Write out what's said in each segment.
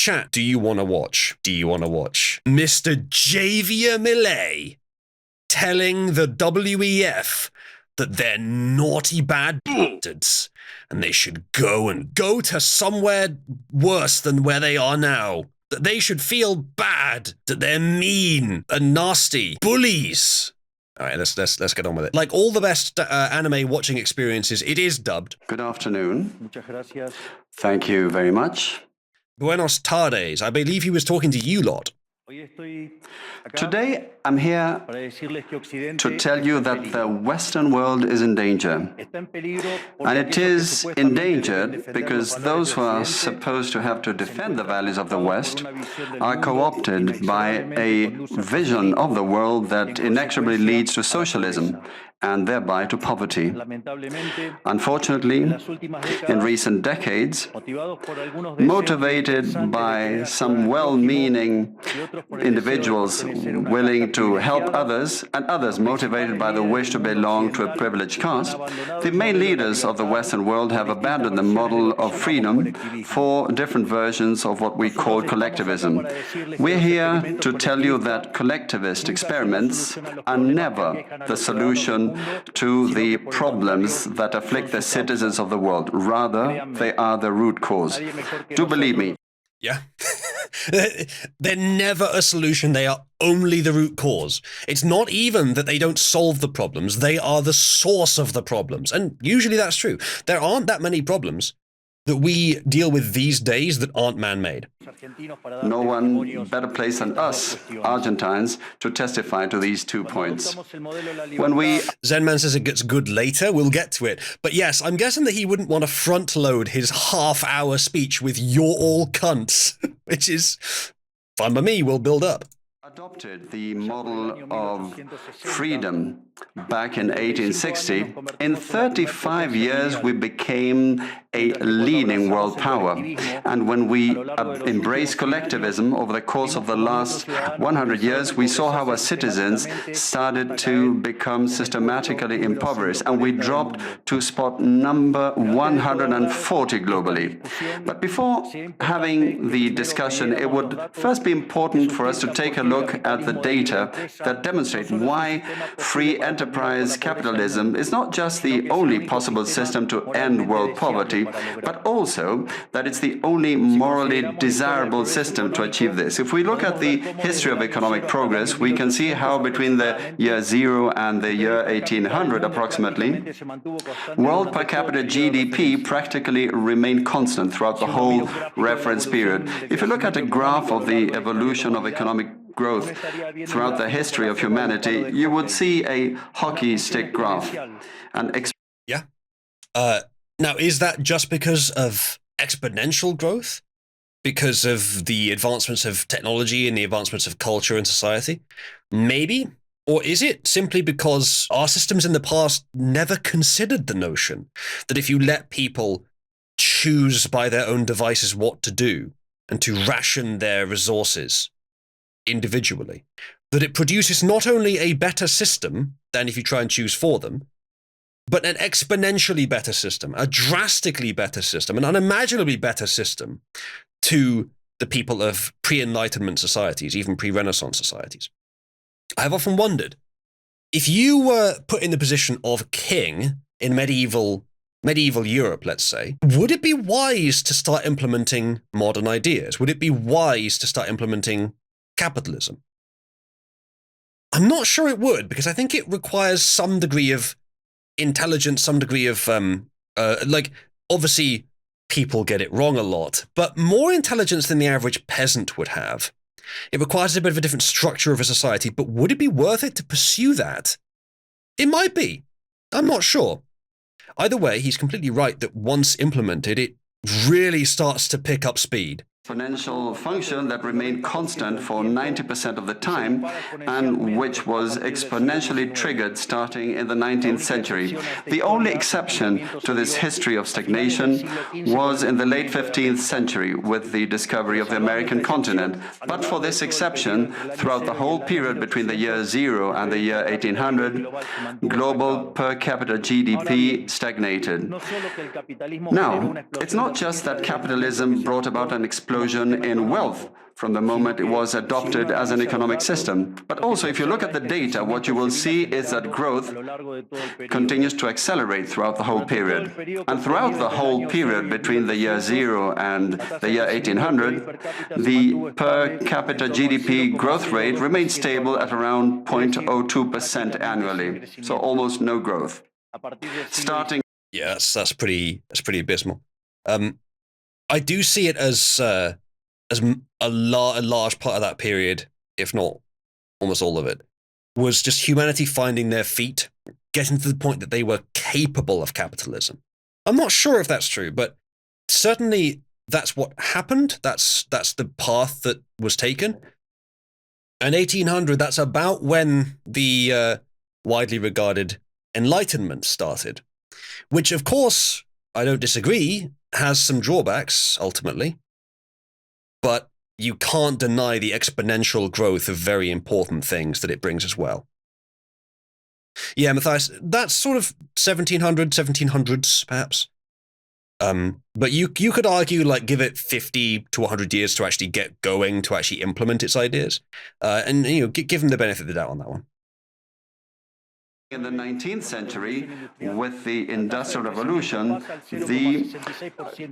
Chat, do you want to watch? Do you want to watch Mr. Javier Milei telling the WEF that they're naughty bad bastards and they should go to somewhere worse than where they are now? That they should feel bad, that they're mean and nasty bullies. All right, let's get on with it. Like all the best anime watching experiences, it is dubbed. Good afternoon. Thank you very much. Buenos tardes. I believe he was talking to you lot. Today, I'm here to tell you that the Western world is in danger. And it is endangered because those who are supposed to have to defend the values of the West are co-opted by a vision of the world that inexorably leads to socialism and thereby to poverty. Unfortunately, in recent decades, motivated by some well-meaning individuals willing to help others, and others motivated by the wish to belong to a privileged caste, the main leaders of the Western world have abandoned the model of freedom for different versions of what we call collectivism. We're here to tell you that collectivist experiments are never the solution to the problems that afflict the citizens of the world. Rather, they are the root cause. Do believe me. Yeah. They're never a solution. They are only the root cause. It's not even that they don't solve the problems. They are the source of the problems. And usually that's true. There aren't that many problems that we deal with these days that aren't man-made. No one better placed than us, Argentines, to testify to these 2 points. When we... Zenman says it gets good later. We'll get to it. But yes, I'm guessing that he wouldn't want to front-load his half-hour speech with "you're all cunts," which is fine by me. We'll build up. Adopted the model of freedom back in 1860. In 35 years, we became a leading world power. And when we embraced collectivism over the course of the last 100 years, we saw how our citizens started to become systematically impoverished, and we dropped to spot number 140 globally. But before having the discussion, it would first be important for us to take a look at the data that demonstrate why free enterprise capitalism is not just the only possible system to end world poverty, but also that it's the only morally desirable system to achieve this. If we look at the history of economic progress, we can see how between the year 0 and the year 1800 approximately, world per capita GDP practically remained constant throughout the whole reference period. If you look at a graph of the evolution of economic growth throughout the history of humanity, you would see a hockey stick graph. Yeah. Now, is that just because of exponential growth? Because of the advancements of technology and the advancements of culture and society? Maybe. Or is it simply because our systems in the past never considered the notion that if you let people choose by their own devices what to do and to ration their resources individually, that it produces not only a better system than if you try and choose for them, but an exponentially better system, a drastically better system, an unimaginably better system to the people of pre-Enlightenment societies, even pre-Renaissance societies. I have often wondered, if you were put in the position of king in medieval Europe, let's say, would it be wise to start implementing modern ideas? Would it be wise to start implementing capitalism? I'm not sure it would, because I think it requires some degree of intelligence, some degree of, obviously people get it wrong a lot, but more intelligence than the average peasant would have. It requires a bit of a different structure of a society, but would it be worth it to pursue that? It might be. I'm not sure. Either way, he's completely right that once implemented, it really starts to pick up speed. Exponential function that remained constant for 90% of the time and which was exponentially triggered starting in the 19th century. The only exception to this history of stagnation was in the late 15th century with the discovery of the American continent. But for this exception, throughout the whole period between the year 0 and the year 1800, global per capita GDP stagnated. Now, it's not just that capitalism brought about an explosion explosion in wealth from the moment it was adopted as an economic system. But also, if you look at the data, what you will see is that growth continues to accelerate throughout the whole period. And throughout the whole period between the year 0 and the year 1800, the per capita GDP growth rate remained stable at around 0.02% annually, so almost no growth. Starting, yeah, that's pretty abysmal. I do see it as a large part of that period, if not almost all of it, was just humanity finding their feet, getting to the point that they were capable of capitalism. I'm not sure if that's true, but certainly that's what happened. That's the path that was taken. And 1800, that's about when the widely regarded Enlightenment started, which, of course, I don't disagree, has some drawbacks, ultimately. But you can't deny the exponential growth of very important things that it brings as well. Yeah, Matthias, that's sort of 1700s, perhaps. But you could argue, like, give it 50 to 100 years to actually get going, to actually implement its ideas. And, give them the benefit of the doubt on that one. In the 19th century, with the Industrial Revolution, the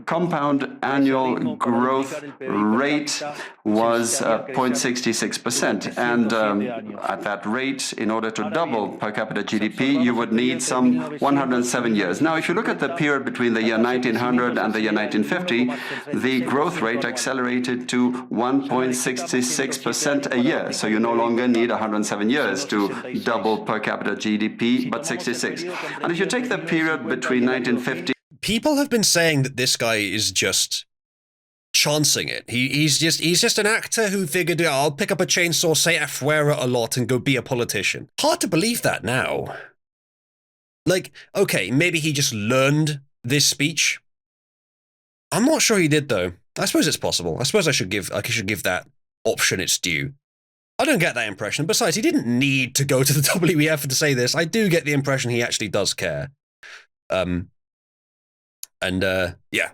compound annual growth rate was 0.66%. And at that rate, in order to double per capita GDP, you would need some 107 years. Now, if you look at the period between the year 1900 and the year 1950, the growth rate accelerated to 1.66% a year. So you no longer need 107 years to double per capita GDP. But 66. And if you take the period between 1950... People have been saying that this guy is just chancing it. He's just an actor who figured, I'll pick up a chainsaw, say afuera a lot, and go be a politician. Hard to believe that now. Like, okay, maybe he just learned this speech. I'm not sure he did, though. I suppose it's possible. I suppose I should give that option its due. I don't get that impression. Besides, he didn't need to go to the WEF to say this. I do get the impression he actually does care. Yeah,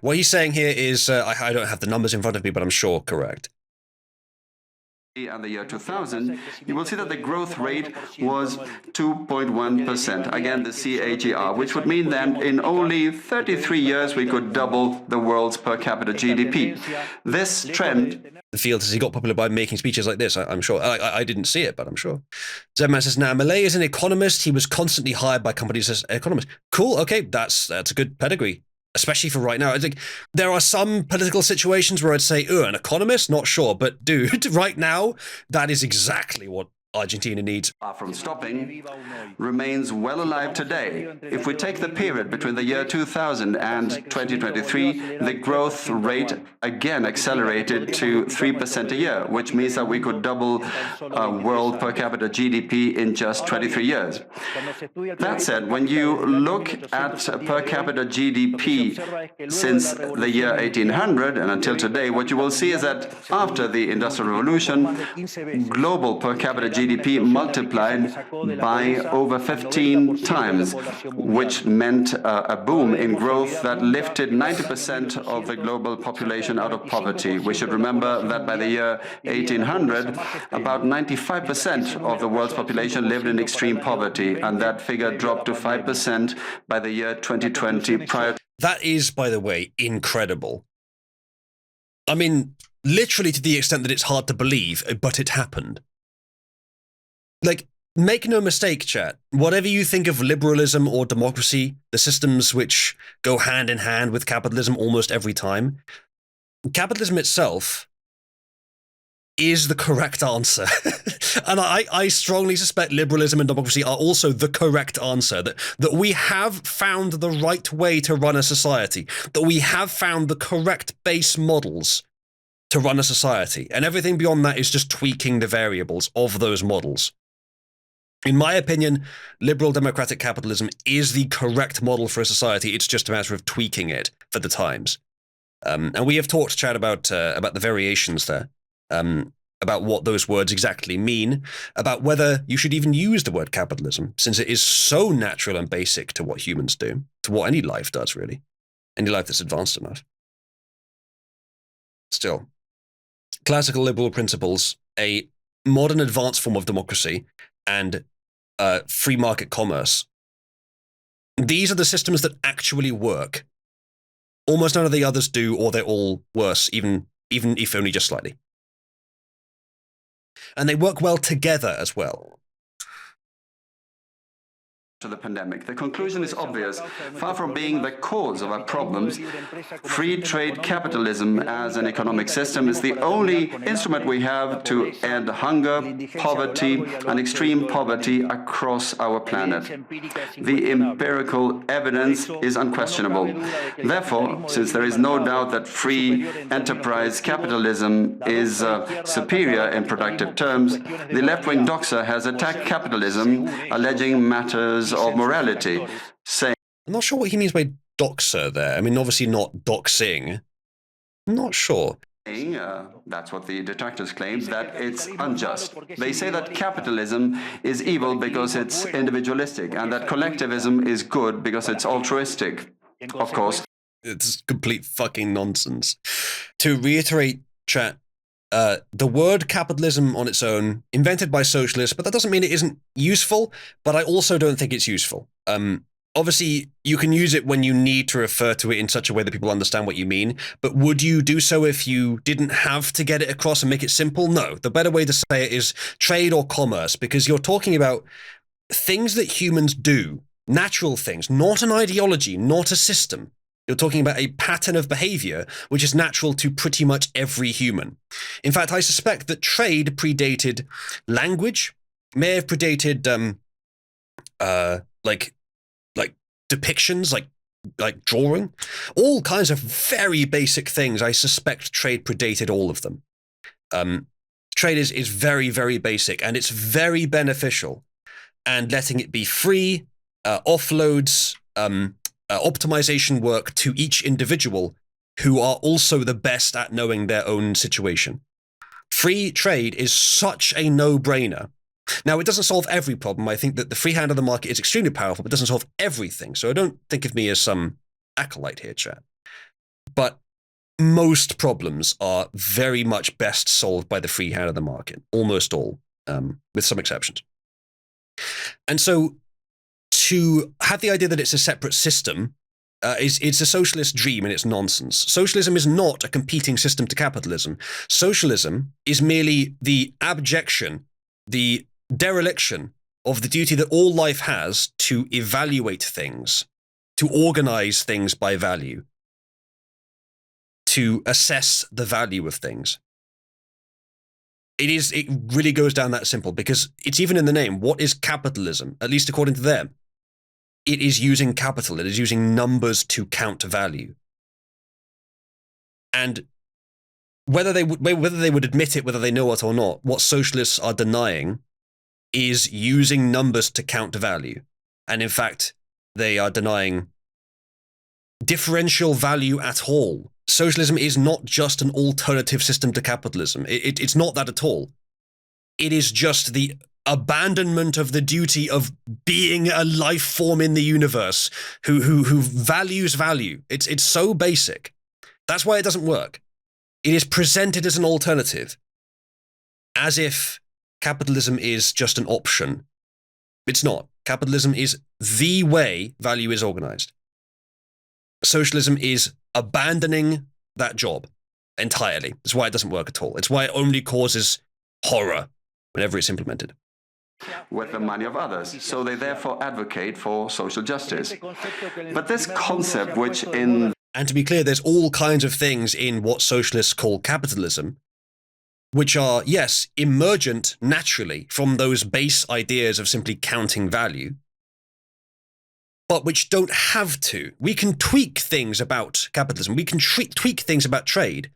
what he's saying here is, I don't have the numbers in front of me, but I'm sure correct. And the year 2000, you will see that the growth rate was 2.1%. Again, the CAGR, which would mean that in only 33 years we could double the world's per capita GDP. This trend... The field has he got popular by making speeches like this, I'm sure. I didn't see it, but I'm sure. Zedman says, now, Milei is an economist. He was constantly hired by companies as economist. Cool, okay, that's a good pedigree. Especially for right now. I think there are some political situations where I'd say, an economist? Not sure. But dude, right now, that is exactly what Argentina needs. From stopping, remains well alive today. If we take the period between the year 2000 and 2023, the growth rate again accelerated to 3% a year, which means that we could double world per capita GDP in just 23 years. That said, when you look at per capita GDP since the year 1800 and until today, what you will see is that after the Industrial Revolution, global per capita GDP multiplied by over 15 times, which meant a boom in growth that lifted 90% of the global population out of poverty. We should remember that by the year 1800, about 95% of the world's population lived in extreme poverty, and that figure dropped to 5% by the year 2020. That is, by the way, incredible. I mean, literally to the extent that it's hard to believe, but it happened. Like, make no mistake, chat, whatever you think of liberalism or democracy, the systems which go hand in hand with capitalism almost every time, capitalism itself is the correct answer. And I strongly suspect liberalism and democracy are also the correct answer, that we have found the right way to run a society, that we have found the correct base models to run a society, and everything beyond that is just tweaking the variables of those models. In my opinion, liberal democratic capitalism is the correct model for a society. It's just a matter of tweaking it for the times. And we have talked, Chad, about the variations there, about what those words exactly mean, about whether you should even use the word capitalism, since it is so natural and basic to what humans do, to what any life does, really. Any life that's advanced enough. Still, classical liberal principles, a modern advanced form of democracy, and free market commerce. These are the systems that actually work. Almost none of the others do, or they're all worse, even if only just slightly. And they work well together as well. To the pandemic. The conclusion is obvious. Far from being the cause of our problems, free trade capitalism as an economic system is the only instrument we have to end hunger, poverty, and extreme poverty across our planet. The empirical evidence is unquestionable. Therefore, since there is no doubt that free enterprise capitalism is superior in productive terms, the left-wing doxer has attacked capitalism, alleging matters of morality, saying... I'm not sure what he means by doxer there. I mean, obviously not doxing. I'm not sure. That's what the detractors claim, that it's unjust. They say that capitalism is evil because it's individualistic, and that collectivism is good because it's altruistic. Of course. It's complete fucking nonsense. To reiterate, chat, the word capitalism on its own, invented by socialists, but that doesn't mean it isn't useful, but I also don't think it's useful. Obviously, you can use it when you need to refer to it in such a way that people understand what you mean, but would you do so if you didn't have to get it across and make it simple? No. The better way to say it is trade or commerce, because you're talking about things that humans do, natural things, not an ideology, not a system. You're talking about a pattern of behavior which is natural to pretty much every human. In fact, I suspect that trade predated language, may have predated like depictions, like drawing, all kinds of very basic things. I suspect trade predated all of them. Trade is very, very basic, and it's very beneficial. And letting it be free offloads optimization work to each individual who are also the best at knowing their own situation. Free trade is such a no-brainer. Now, it doesn't solve every problem. I think that the free hand of the market is extremely powerful, but doesn't solve everything. So don't think of me as some acolyte here, chat. But most problems are very much best solved by the free hand of the market. Almost all, with some exceptions. And so to have the idea that it's a separate system it's a socialist dream, and it's nonsense. Socialism is not a competing system to capitalism. Socialism is merely the abjection, the dereliction of the duty that all life has to evaluate things, to organize things by value, to assess the value of things. It really goes down that simple, because it's even in the name. What is capitalism? At least according to them. It is using capital. It is using numbers to count value. And whether they would admit it, whether they know it or not, what socialists are denying is using numbers to count value. And in fact, they are denying differential value at all. Socialism is not just an alternative system to capitalism. It's not that at all. It is just the abandonment of the duty of being a life form in the universe who values value. It's so basic. That's why it doesn't work. It is presented as an alternative, as if capitalism is just an option. It's not. Capitalism is the way value is organized. Socialism is abandoning that job entirely. That's why it doesn't work at all. It's why it only causes horror whenever it's implemented. With the money of others. So they therefore advocate for social justice. But this concept, which in... And to be clear, there's all kinds of things in what socialists call capitalism, which are, yes, emergent naturally from those base ideas of simply counting value, but which don't have to. We can tweak things about capitalism. We can tweak things about trade.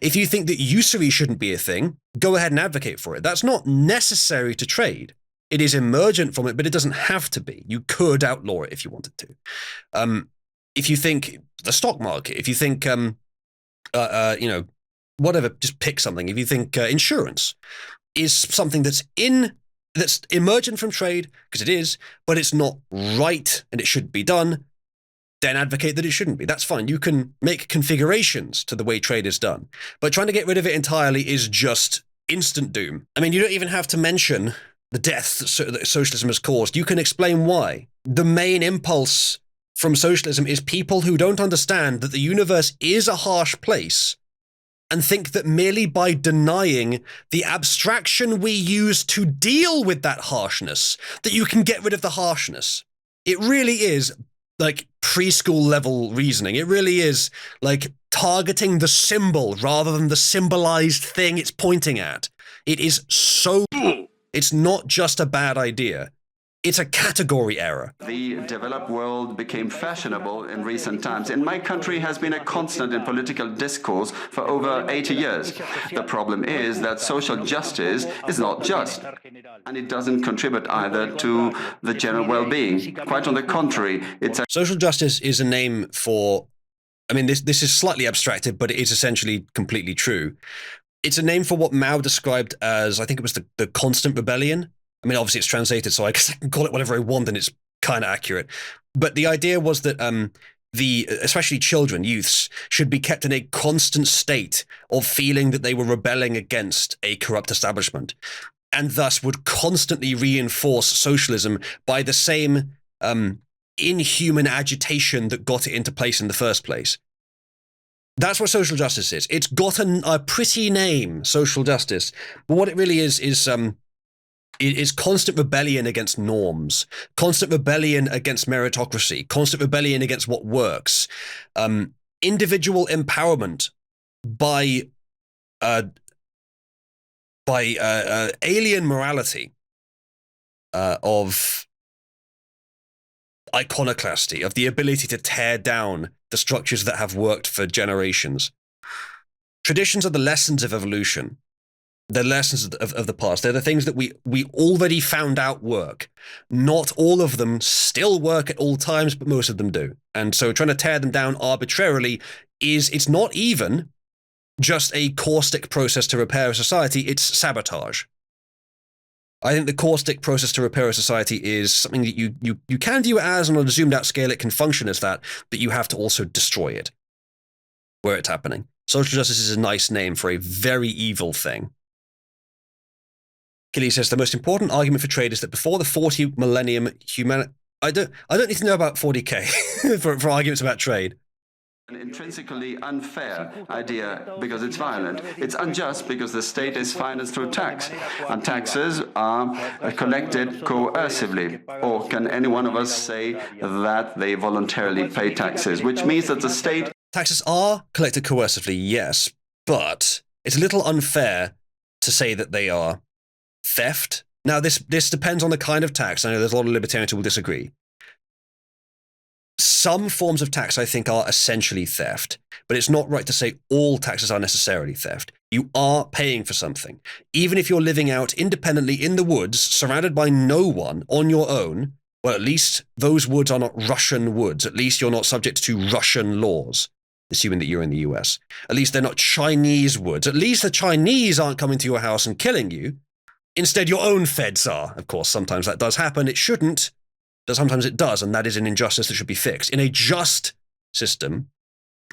If you think that usury shouldn't be a thing, go ahead and advocate for it. That's not necessary to trade. It is emergent from it, but it doesn't have to be. You could outlaw it if you wanted to. If you think the stock market, if you think, whatever, just pick something. If you think insurance is something that's emergent from trade, because it is, but it's not right and it should be done, then advocate that it shouldn't be. That's fine. You can make configurations to the way trade is done. But trying to get rid of it entirely is just instant doom. I mean, you don't even have to mention the death that socialism has caused. You can explain why. The main impulse from socialism is people who don't understand that the universe is a harsh place and think that merely by denying the abstraction we use to deal with that harshness, that you can get rid of the harshness. It really is like preschool level reasoning. It really is like targeting the symbol rather than the symbolized thing it's pointing at. It is so... It's not just a bad idea. It's a category error. The developed world became fashionable in recent times. In my country has been a constant in political discourse for over 80 years. The problem is that social justice is not just, and it doesn't contribute either to the general well-being. Quite on the contrary, it's a... Social justice is a name for, I mean, this is slightly abstracted, but it is essentially completely true. It's a name for what Mao described as, I think it was the constant rebellion. I mean, obviously it's translated, so I guess I can call it whatever I want, and it's kind of accurate. But the idea was that especially children, youths, should be kept in a constant state of feeling that they were rebelling against a corrupt establishment, and thus would constantly reinforce socialism by the same inhuman agitation that got it into place in the first place. That's what social justice is. It's got a pretty name, social justice, but what it really is constant rebellion against norms, constant rebellion against meritocracy, constant rebellion against what works, individual empowerment by alien morality of iconoclasty, of the ability to tear down the structures that have worked for generations. Traditions are the lessons of evolution. They're lessons of the past. They're the things that we already found out work. Not all of them still work at all times, but most of them do. And so trying to tear them down arbitrarily it's not even just a caustic process to repair a society, it's sabotage. I think the caustic process to repair a society is something that you can view it as, and on a zoomed out scale it can function as that, but you have to also destroy it where it's happening. Social justice is a nice name for a very evil thing. Killy says the most important argument for trade is that before the 40 millennium I don't need to know about 40k for arguments about trade. An intrinsically unfair idea because it's violent. It's unjust because the state is financed through tax, and taxes are collected coercively. Or can any one of us say that they voluntarily pay taxes, which means that the state... Taxes are collected coercively, yes, but it's a little unfair to say that they are theft. Now, this depends on the kind of tax. I know there's a lot of libertarians who will disagree. Some forms of tax, I think, are essentially theft, but it's not right to say all taxes are necessarily theft. You are paying for something. Even if you're living out independently in the woods, surrounded by no one, on your own, well, at least those woods are not Russian woods. At least you're not subject to Russian laws, assuming that you're in the US. At least they're not Chinese woods. At least the Chinese aren't coming to your house and killing you. Instead, your own feds are. Of course, sometimes that does happen. It shouldn't. But sometimes it does, and that is an injustice that should be fixed. In a just system,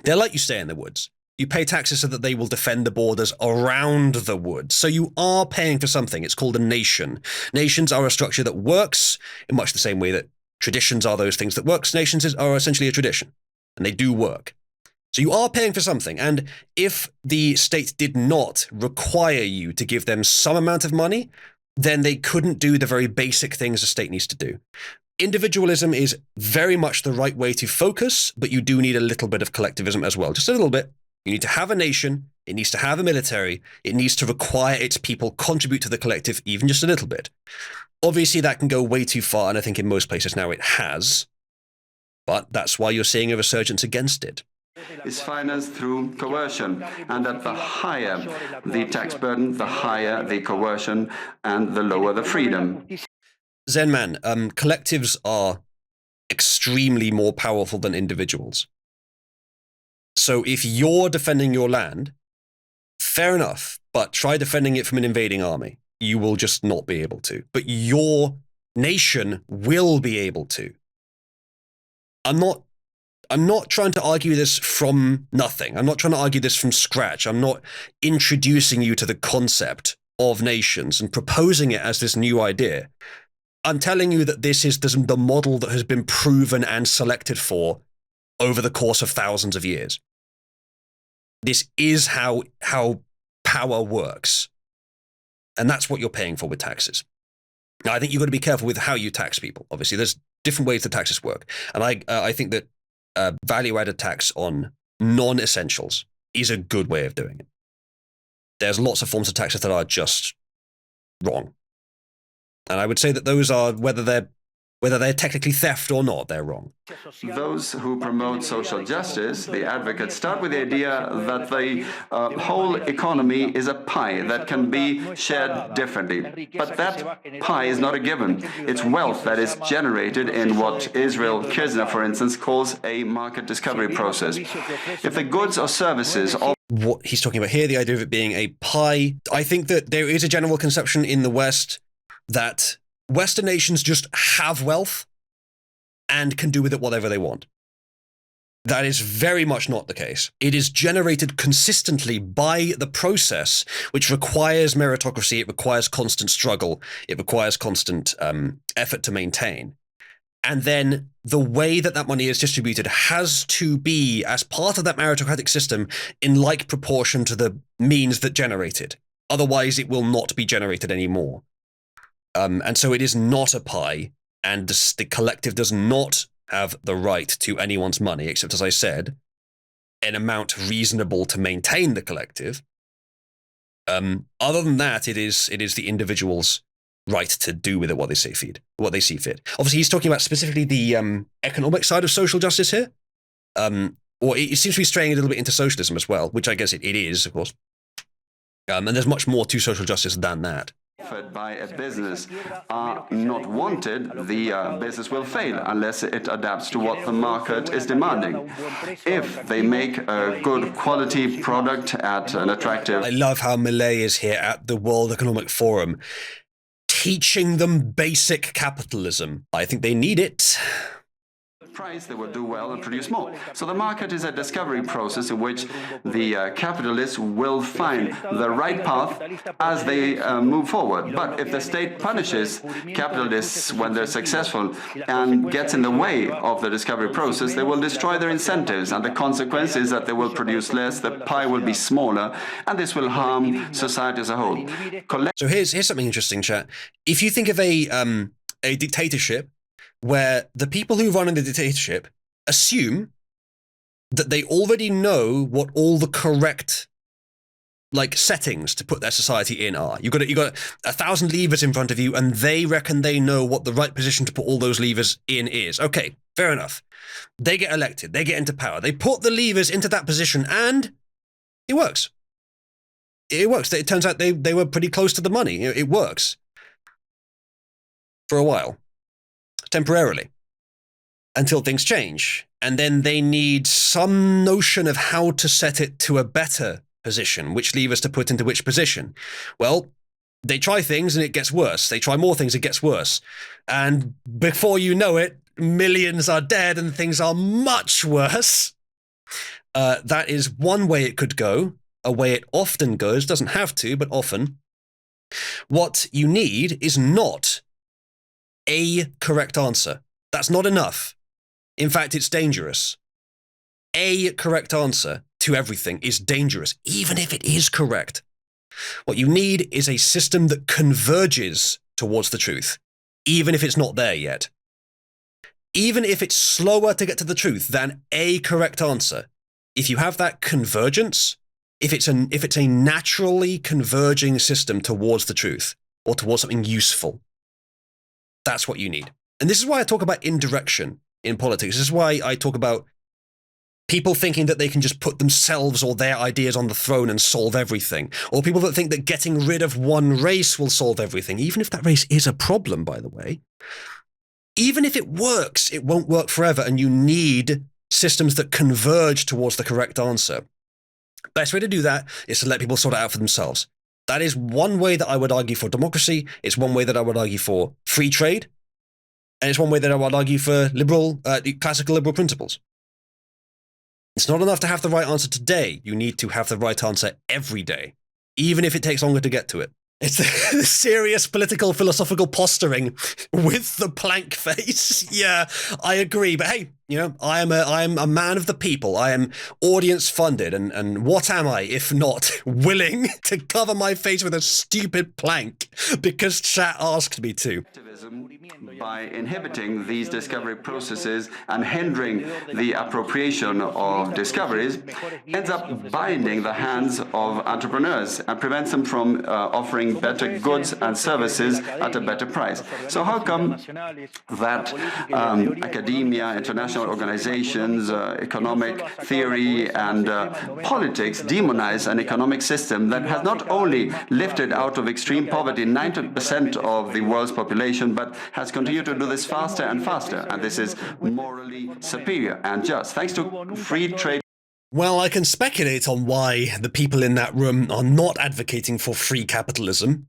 they'll let you stay in the woods. You pay taxes so that they will defend the borders around the woods. So you are paying for something. It's called a nation. Nations are a structure that works in much the same way that traditions are those things that work. Nations are essentially a tradition, and they do work. So you are paying for something, and if the state did not require you to give them some amount of money, then they couldn't do the very basic things a state needs to do. Individualism is very much the right way to focus, but you do need a little bit of collectivism as well. Just a little bit. You need to have a nation. It needs to have a military. It needs to require its people contribute to the collective, even just a little bit. Obviously, that can go way too far, and I think in most places now it has. But that's why you're seeing a resurgence against it. Is financed through coercion, and that the higher the tax burden, the higher the coercion, and the lower the freedom. Zenman, collectives are extremely more powerful than individuals. So if you're defending your land, fair enough, but try defending it from an invading army. You will just not be able to. But your nation will be able to. I'm not I'm not trying to argue this from nothing. I'm not trying to argue this from scratch. I'm not introducing you to the concept of nations and proposing it as this new idea. I'm telling you that this is the model that has been proven and selected for over the course of thousands of years. This is how power works. And that's what you're paying for with taxes. Now, I think you've got to be careful with how you tax people. Obviously, there's different ways that taxes work. And I think that value-added tax on non-essentials is a good way of doing it. There's lots of forms of taxes that are just wrong. And I would say that those are, whether they're technically theft or not, they're wrong. Those who promote social justice, the advocates, start with the idea that the whole economy is a pie that can be shared differently. But that pie is not a given. It's wealth that is generated in what Israel Kirzner, for instance, calls a market discovery process. If the goods or services of what he's talking about here, the idea of it being a pie, I think that there is a general conception in the West that Western nations just have wealth and can do with it whatever they want. That is very much not the case. It is generated consistently by the process, which requires meritocracy, it requires constant struggle, it requires constant effort to maintain. And then the way that money is distributed has to be, as part of that meritocratic system, in like proportion to the means that generate it. Otherwise, it will not be generated anymore. And so it is not a pie, and the collective does not have the right to anyone's money, except, as I said, an amount reasonable to maintain the collective. Other than that, it is the individual's right to do with it what they see fit. Obviously, he's talking about specifically the economic side of social justice here. Or it seems to be straying a little bit into socialism as well, which I guess it is, of course. And there's much more to social justice than that. Offered by a business are not wanted, the business will fail unless it adapts to what the market is demanding. If they make a good quality product at an attractive... I love how Milei is here at the World Economic Forum, teaching them basic capitalism. I think they need it. Price, they will do well and produce more. So the market is a discovery process in which the capitalists will find the right path as they move forward. But if the state punishes capitalists when they're successful and gets in the way of the discovery process, they will destroy their incentives, and the consequence is that they will produce less, the pie will be smaller, and this will harm society as a whole. So here's something interesting, chat. If you think of a dictatorship, where the people who run in the dictatorship assume that they already know what all the correct settings to put their society in are. You've got 1,000 levers in front of you, and they reckon they know what the right position to put all those levers in is. Okay, fair enough. They get elected, they get into power, they put the levers into that position, and it works. It works. It turns out they were pretty close to the money. It works. For a while. Temporarily, until things change. And then they need some notion of how to set it to a better position, which levers to put into which position. Well, they try things and it gets worse. They try more things, it gets worse. And before you know it, millions are dead and things are much worse. That is one way it could go, a way it often goes, doesn't have to, but often. What you need is not a correct answer. That's not enough. In fact, it's dangerous. A correct answer to everything is dangerous, even if it is correct. What you need is a system that converges towards the truth, even if it's not there yet. Even if it's slower to get to the truth than a correct answer, if you have that convergence, if it's a naturally converging system towards the truth or towards something useful, that's what you need. And this is why I talk about indirection in politics. This is why I talk about people thinking that they can just put themselves or their ideas on the throne and solve everything. Or people that think that getting rid of one race will solve everything, even if that race is a problem, by the way. Even if it works, it won't work forever, and you need systems that converge towards the correct answer. Best way to do that is to let people sort it out for themselves. That is one way that I would argue for democracy. It's one way that I would argue for free trade. And it's one way that I would argue for classical liberal principles. It's not enough to have the right answer today. You need to have the right answer every day, even if it takes longer to get to it. It's the serious political philosophical posturing with the plank face. Yeah, I agree. But hey, you know, I am a man of the people. I am audience funded, and what am I if not willing to cover my face with a stupid plank because chat asked me to? By inhibiting these discovery processes and hindering the appropriation of discoveries, ends up binding the hands of entrepreneurs and prevents them from offering better goods and services at a better price. So how come that academia, international organizations, economic theory and politics demonize an economic system that has not only lifted out of extreme poverty 90% of the world's population, but has continued to do this faster and faster, and this is morally superior and just, thanks to free trade. Well, I can speculate on why the people in that room are not advocating for free capitalism.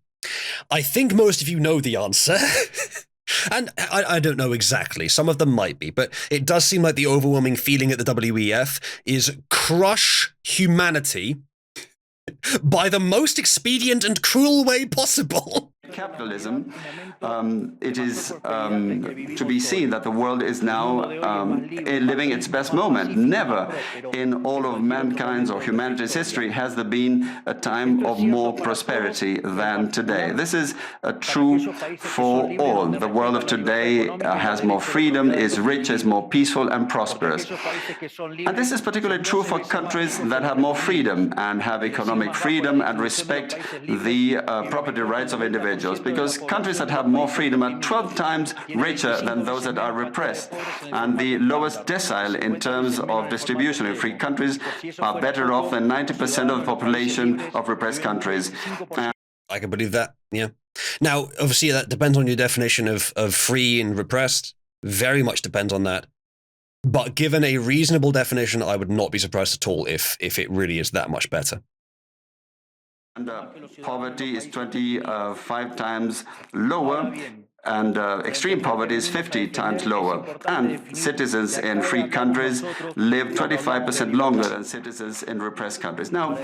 I think most of you know the answer. And I don't know exactly, some of them might be, but it does seem like the overwhelming feeling at the WEF is crush humanity by the most expedient and cruel way possible. Capitalism, it is to be seen that the world is now living its best moment. Never in all of mankind's or humanity's history has there been a time of more prosperity than today. This is true for all. The world of today has more freedom, is rich, is more peaceful and prosperous. And this is particularly true for countries that have more freedom and have economic freedom and respect the property rights of individuals. Because countries that have more freedom are 12 times richer than those that are repressed. And the lowest decile in terms of distribution in free countries are better off than 90% of the population of repressed countries. I can believe that, yeah. Now, obviously, that depends on your definition of free and repressed. Very much depends on that. But given a reasonable definition, I would not be surprised at all if it really is that much better. And poverty is 25 times lower, and extreme poverty is 50 times lower. And citizens in free countries live 25% longer than citizens in repressed countries. Now,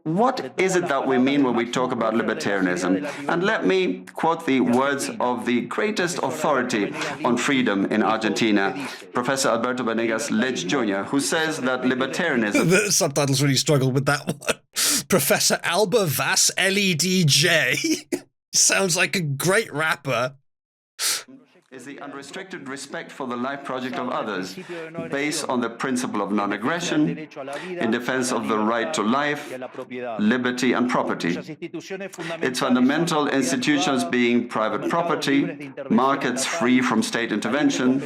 what is it that we mean when we talk about libertarianism? And let me quote the words of the greatest authority on freedom in Argentina, Professor Alberto Venegas Ledge Jr., who says that libertarianism... The subtitles really struggle with that one. Professor Alba Vas LEDJ. Sounds like a great rapper. Is the unrestricted respect for the life project of others, based on the principle of non-aggression, in defense of the right to life, liberty and property. Its fundamental institutions being private property, markets free from state intervention,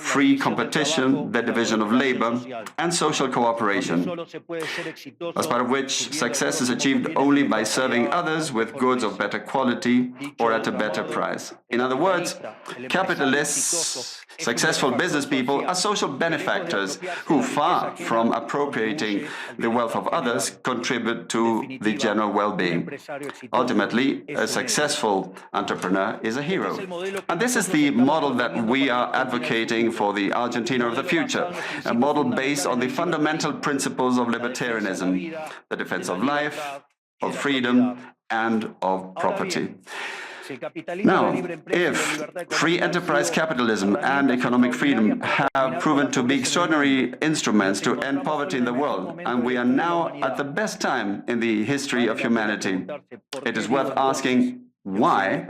free competition, the division of labor, and social cooperation, as part of which success is achieved only by serving others with goods of better quality or at a better price. In other words, capitalists, successful business people are social benefactors who, far from appropriating the wealth of others, contribute to the general well-being. Ultimately, a successful entrepreneur is a hero. And this is the model that we are advocating for the Argentina of the future, a model based on the fundamental principles of libertarianism, the defense of life, of freedom, and of property. Now, if free enterprise capitalism and economic freedom have proven to be extraordinary instruments to end poverty in the world, and we are now at the best time in the history of humanity, it is worth asking why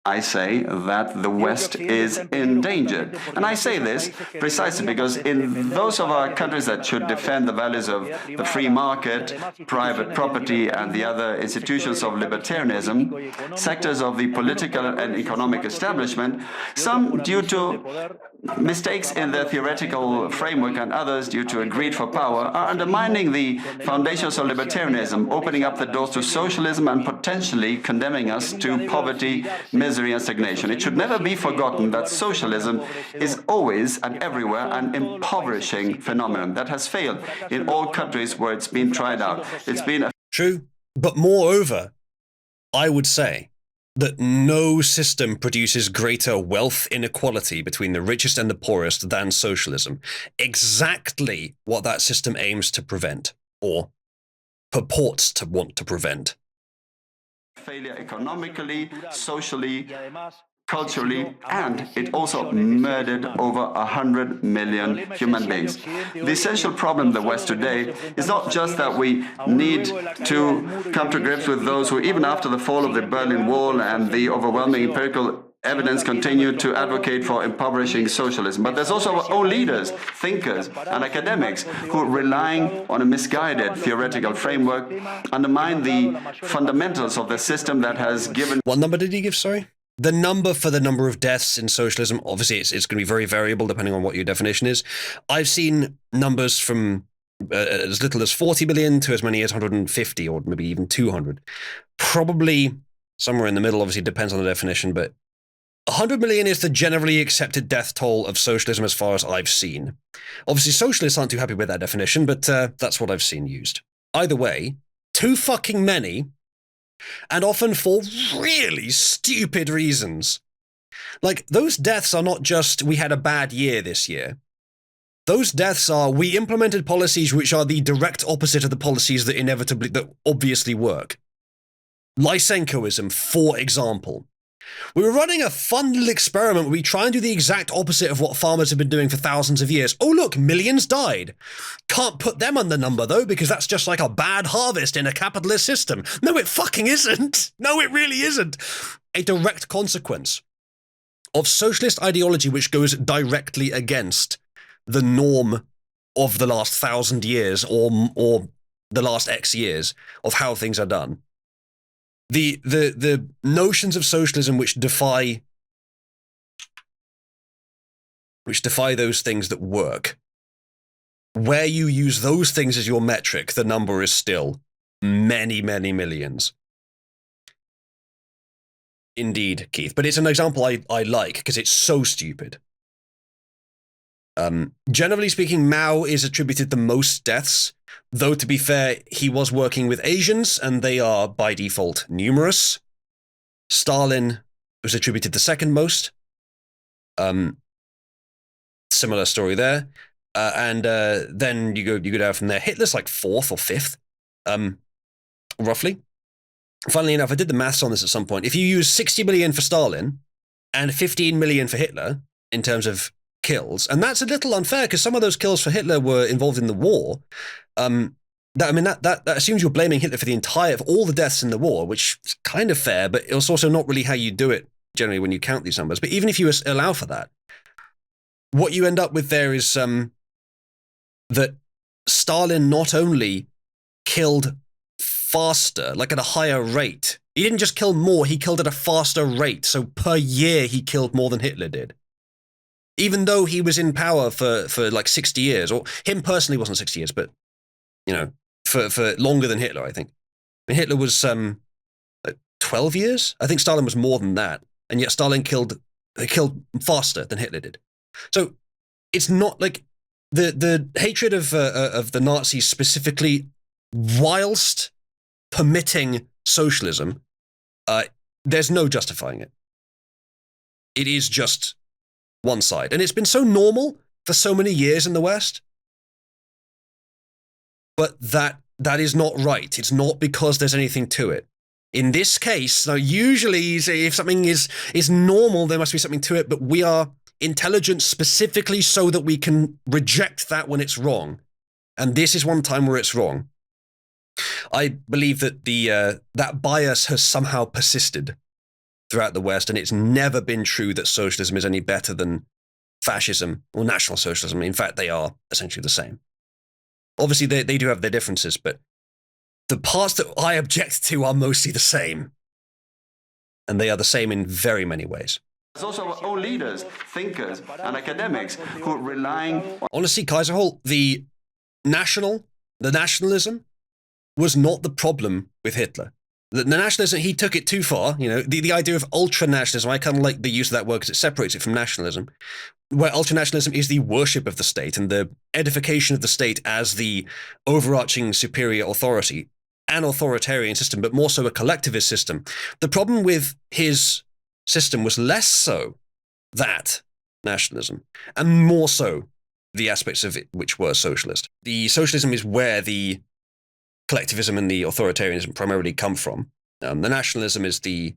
I say that the West is endangered. And I say this precisely because in those of our countries that should defend the values of the free market, private property, and the other institutions of libertarianism, sectors of the political and economic establishment, some due to mistakes in their theoretical framework and others due to a greed for power, are undermining the foundations of libertarianism, opening up the doors to socialism and potentially condemning us to poverty, misery and stagnation. It should never be forgotten that socialism is always and everywhere an impoverishing phenomenon that has failed in all countries where it's been tried out. It's been True, but moreover, I would say that no system produces greater wealth inequality between the richest and the poorest than socialism. Exactly what that system aims to prevent, or purports to want to prevent. Failure economically, socially, culturally, and it also murdered over 100 million human beings. The essential problem in the West today is not just that we need to come to grips with those who, even after the fall of the Berlin Wall and the overwhelming empirical evidence, continue to advocate for impoverishing socialism. But there's also our own leaders, thinkers, and academics who, relying on a misguided theoretical framework, undermine the fundamentals of the system that has given... What number did he give, sorry? The number for the number of deaths in socialism, obviously it's going to be very variable depending on what your definition is. I've seen numbers from as little as 40 million to as many as 150 or maybe even 200. Probably somewhere in the middle, obviously depends on the definition, but 100 million is the generally accepted death toll of socialism as far as I've seen. Obviously socialists aren't too happy with that definition, but that's what I've seen used. Either way, too fucking many, and often for really stupid reasons. Like, those deaths are not just, we had a bad year this year. Those deaths are, we implemented policies which are the direct opposite of the policies that obviously work. Lysenkoism, for example. We were running a fun little experiment where we try and do the exact opposite of what farmers have been doing for thousands of years. Oh look, millions died. Can't put them on the number though, because that's just like a bad harvest in a capitalist system. No, it fucking isn't. No, it really isn't. A direct consequence of socialist ideology which goes directly against the norm of the last 1,000 years or the last X years of how things are done. The notions of socialism which defy those things that work, where you use those things as your metric, the number is still many, many millions. Indeed, Keith. But it's an example I like because it's so stupid. Generally speaking, Mao is attributed the most deaths, though to be fair, he was working with Asians, and they are, by default, numerous. Stalin was attributed the second most. Similar story there. And then you go down from there. Hitler's like fourth or fifth, roughly. Funnily enough, I did the maths on this at some point. If you use 60 million for Stalin and 15 million for Hitler in terms of kills, and that's a little unfair because some of those kills for Hitler were involved in the war. That assumes you're blaming Hitler for all the deaths in the war, which is kind of fair, but it's also not really how you do it generally when you count these numbers. But even if you allow for that, what you end up with there is that Stalin not only killed faster, like at a higher rate. He didn't just kill more, he killed at a faster rate. So per year, he killed more than Hitler did. Even though he was in power for like 60 years, or him personally wasn't 60 years, but, you know, for longer than Hitler, I think. I mean, Hitler was 12 years? I think Stalin was more than that. And yet Stalin killed faster than Hitler did. So it's not like the hatred of the Nazis specifically, whilst permitting socialism, there's no justifying it. It is just one side. And it's been so normal for so many years in the West. But that is not right. It's not because there's anything to it. In this case, now usually if something is normal, there must be something to it, but we are intelligent specifically so that we can reject that when it's wrong. And this is one time where it's wrong. I believe that that bias has somehow persisted throughout the West, and it's never been true that socialism is any better than fascism or National Socialism. In fact, they are essentially the same. Obviously, they do have their differences, but the parts that I object to are mostly the same. And they are the same in very many ways. There's also our own leaders, thinkers, and academics who are relying on... Honestly, Kaiserholt, the nationalism was not the problem with Hitler. The nationalism, he took it too far. You know, the idea of ultra-nationalism, I kind of like the use of that word because it separates it from nationalism, where ultra-nationalism is the worship of the state and the edification of the state as the overarching superior authority. an authoritarian system, but more so a collectivist system. The problem with his system was less so that nationalism, and more so the aspects of it which were socialist. The socialism is where the collectivism and the authoritarianism primarily come from. The nationalism is the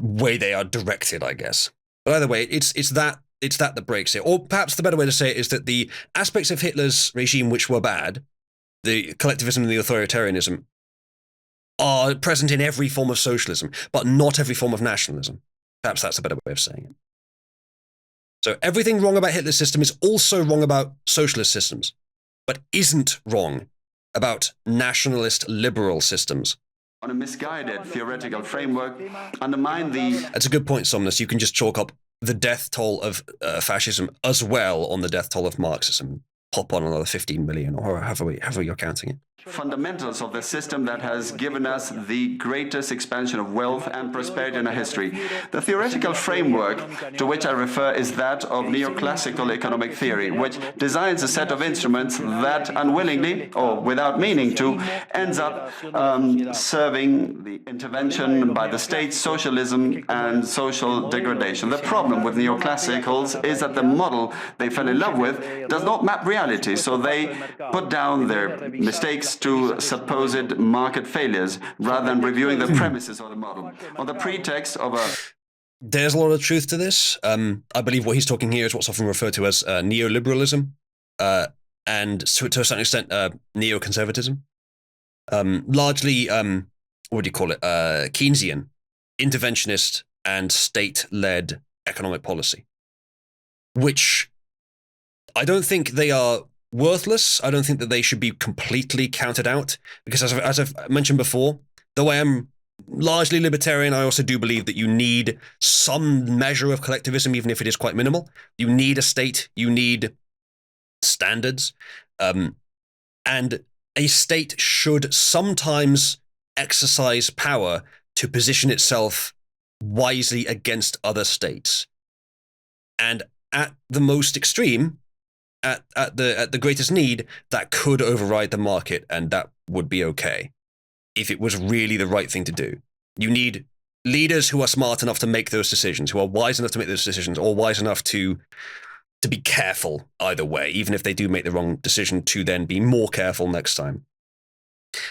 way they are directed, I guess. But either way, it's that breaks it. Or perhaps the better way to say it is that the aspects of Hitler's regime which were bad, the collectivism and the authoritarianism, are present in every form of socialism, but not every form of nationalism. Perhaps that's a better way of saying it. So everything wrong about Hitler's system is also wrong about socialist systems, but isn't wrong about nationalist liberal systems. On a misguided theoretical framework, undermine the... That's a good point, Somnus. You can just chalk up the death toll of fascism as well on the death toll of Marxism. Pop on another 15 million, or however you're counting it. Fundamentals of the system that has given us the greatest expansion of wealth and prosperity in our history. The theoretical framework to which I refer is that of neoclassical economic theory, which designs a set of instruments that unwillingly, or without meaning to, ends up serving the intervention by the state, socialism, and social degradation. The problem with neoclassicals is that the model they fell in love with does not map reality, so they put down their mistakes to supposed market failures rather than reviewing the premises of the model on the pretext of a... There's a lot of truth to this. I believe what he's talking here is what's often referred to as neoliberalism, and to a certain extent neoconservatism. Largely, what do you call it? Keynesian, interventionist and state-led economic policy, which I don't think they are worthless. I don't think that they should be completely counted out, because as I've mentioned before, though I am largely libertarian, I also do believe that you need some measure of collectivism, even if it is quite minimal. You need a state, you need standards, and a state should sometimes exercise power to position itself wisely against other states. And at the most extreme, at the greatest need, that could override the market, and that would be okay if it was really the right thing to do. You need leaders who are smart enough to make those decisions, who are wise enough to make those decisions, or wise enough to be careful either way, even if they do make the wrong decision, to then be more careful next time.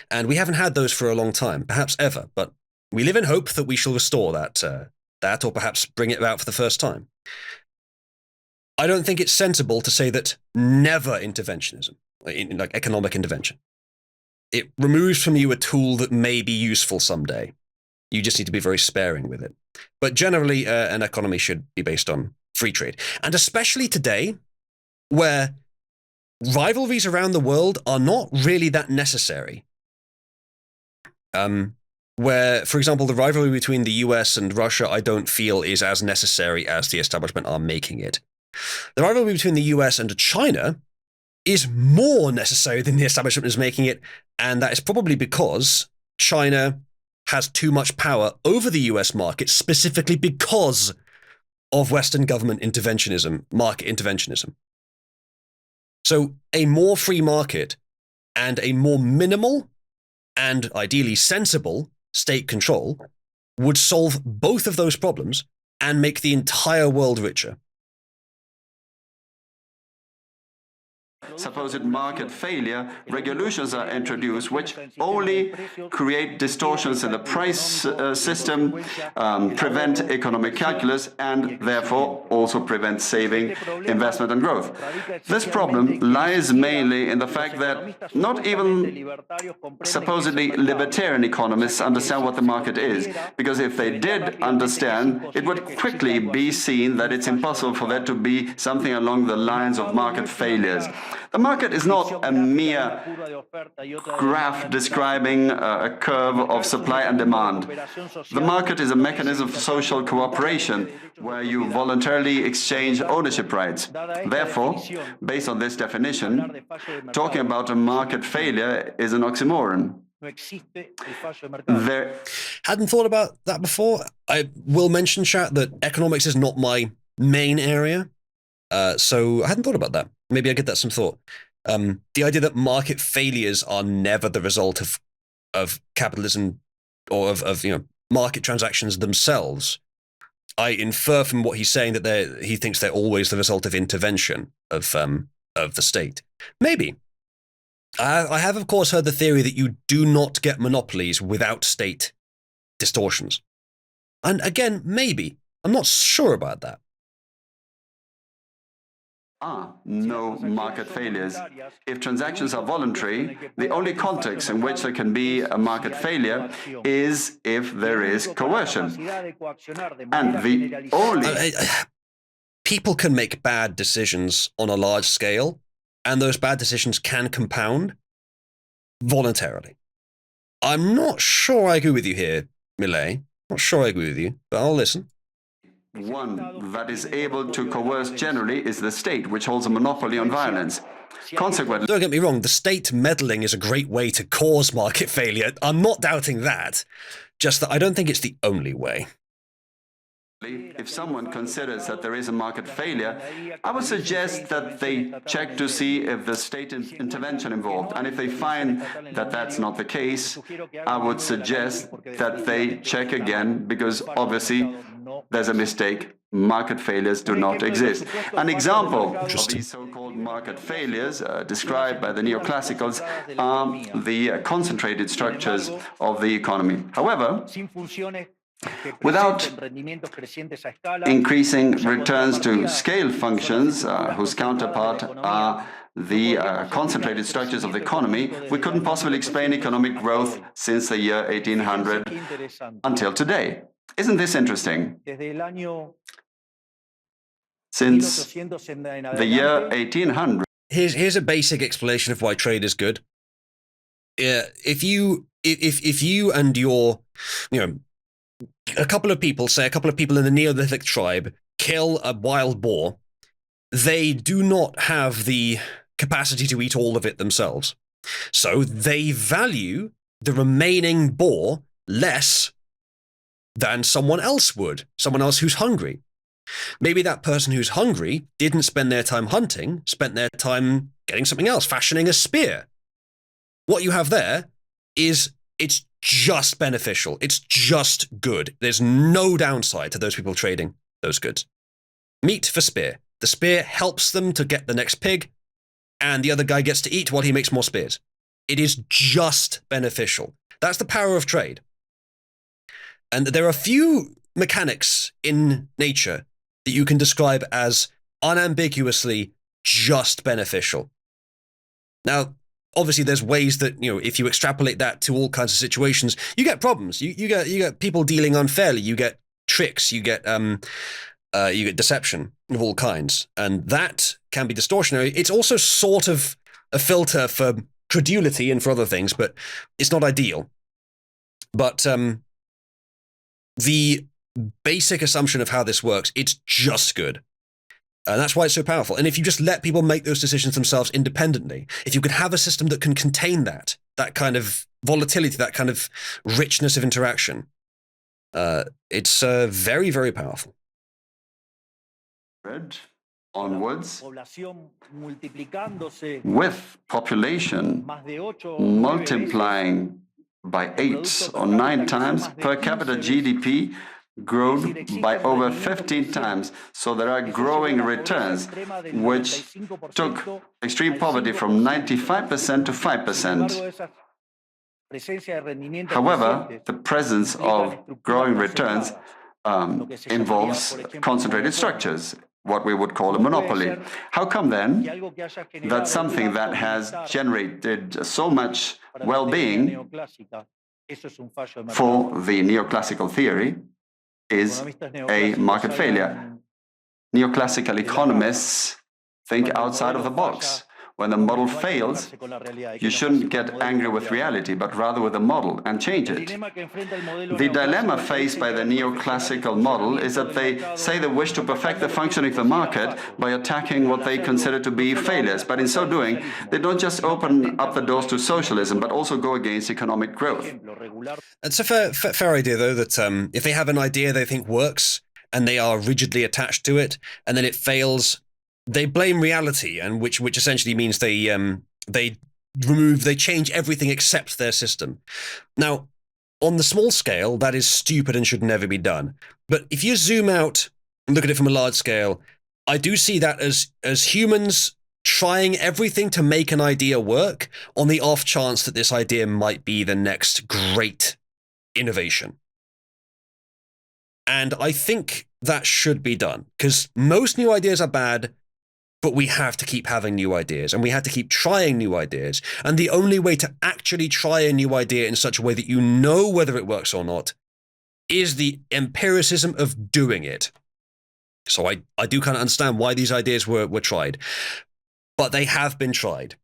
And we haven't had those for a long time, perhaps ever, but we live in hope that we shall restore that, or perhaps bring it about for the first time. I don't think it's sensible to say that never interventionism, like economic intervention. It removes from you a tool that may be useful someday. You just need to be very sparing with it. But generally, an economy should be based on free trade. And especially today, where rivalries around the world are not really that necessary. Where, for example, the rivalry between the US and Russia, I don't feel is as necessary as the establishment are making it. The rivalry between the US and China is more necessary than the establishment is making it, and that is probably because China has too much power over the US market, specifically because of Western government interventionism, market interventionism. So a more free market and a more minimal and ideally sensible state control would solve both of those problems and make the entire world richer. Supposed market failure, regulations are introduced which only create distortions in the price system, prevent economic calculus, and therefore also prevent saving, investment and growth. This problem lies mainly in the fact that not even supposedly libertarian economists understand what the market is, because if they did understand, it would quickly be seen that it's impossible for there to be something along the lines of market failures. The market is not a mere graph describing a curve of supply and demand. The market is a mechanism for social cooperation where you voluntarily exchange ownership rights. Therefore, based on this definition, talking about a market failure is an oxymoron. Hadn't thought about that before. I will mention, chat, that economics is not my main area. So I hadn't thought about that. Maybe I give that some thought. The idea that market failures are never the result of capitalism or of market transactions themselves. I infer from what he's saying that he thinks they're always the result of intervention of the state. Maybe. I have, of course, heard the theory that you do not get monopolies without state distortions. And again, maybe. I'm not sure about that. No market failures. If transactions are voluntary, the only context in which there can be a market failure is if there is coercion. And the only... People can make bad decisions on a large scale, and those bad decisions can compound voluntarily. I'm not sure I agree with you here, Milei. Not sure I agree with you, but I'll listen. One that is able to coerce generally is the state, which holds a monopoly on violence. Consequently, don't get me wrong, the state meddling is a great way to cause market failure. I'm not doubting that. Just that I don't think it's the only way. If someone considers that there is a market failure, I would suggest that they check to see if the state intervention involved. And if they find that that's not the case, I would suggest that they check again, because obviously there's a mistake. Market failures do not exist. An example of these so-called market failures described by the neoclassicals are the concentrated structures of the economy. However, without increasing returns to scale functions, whose counterpart are the concentrated structures of the economy, we couldn't possibly explain economic growth since the year 1800 until today. Isn't this interesting? Since the year 1800. Here's a basic explanation of why trade is good. If you and your, a couple of people in the Neolithic tribe kill a wild boar, they do not have the capacity to eat all of it themselves. So they value the remaining boar less than someone else would, someone else who's hungry. Maybe that person who's hungry didn't spend their time hunting, spent their time getting something else, fashioning a spear. What you have there is it's just beneficial. It's just good. There's no downside to those people trading those goods. Meat for spear. The spear helps them to get the next pig, and the other guy gets to eat while he makes more spears. It is just beneficial. That's the power of trade. And there are few mechanics in nature that you can describe as unambiguously just beneficial. Now, obviously, there's ways that, if you extrapolate that to all kinds of situations, you get problems. You get people dealing unfairly. You get tricks. You get deception of all kinds, and that can be distortionary. It's also sort of a filter for credulity and for other things, but it's not ideal. But the basic assumption of how this works, it's just good. And that's why it's so powerful. And if you just let people make those decisions themselves independently, if you could have a system that can contain that kind of volatility, that kind of richness of interaction, it's very, very powerful. Onwards, with population multiplying by 8 or 9 times, per capita GDP grown by over 15 times. So there are growing returns, which took extreme poverty from 95% to 5%. However, the presence of growing returns involves concentrated structures, what we would call a monopoly. How come then that something that has generated so much well-being for the neoclassical theory is a market failure? Neoclassical economists think outside of the box. When the model fails, you shouldn't get angry with reality, but rather with the model and change it. The dilemma faced by the neoclassical model is that they say they wish to perfect the functioning of the market by attacking what they consider to be failures. But in so doing, they don't just open up the doors to socialism, but also go against economic growth. It's a fair idea, though, that if they have an idea they think works and they are rigidly attached to it, and then it fails, they blame reality, and which essentially means they change everything except their system. Now, on the small scale, that is stupid and should never be done. But if you zoom out and look at it from a large scale, I do see that as humans trying everything to make an idea work on the off chance that this idea might be the next great innovation. And I think that should be done, because most new ideas are bad, but we have to keep having new ideas, and we have to keep trying new ideas. And the only way to actually try a new idea in such a way that you know whether it works or not is the empiricism of doing it. So I do kind of understand why these ideas were tried, but they have been tried.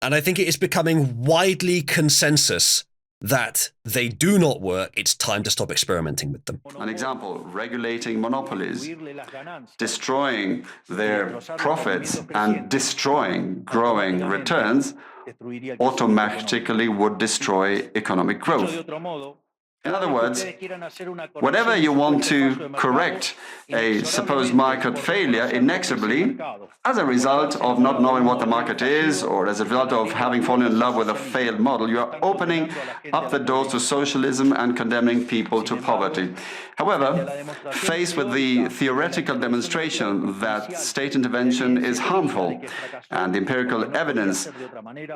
And I think it is becoming widely consensus that they do not work. It's time to stop experimenting with them. An example, regulating monopolies, destroying their profits and destroying growing returns automatically would destroy economic growth. In other words, whenever you want to correct a supposed market failure inexorably, as a result of not knowing what the market is, or as a result of having fallen in love with a failed model, you are opening up the doors to socialism and condemning people to poverty. However, faced with the theoretical demonstration that state intervention is harmful and the empirical evidence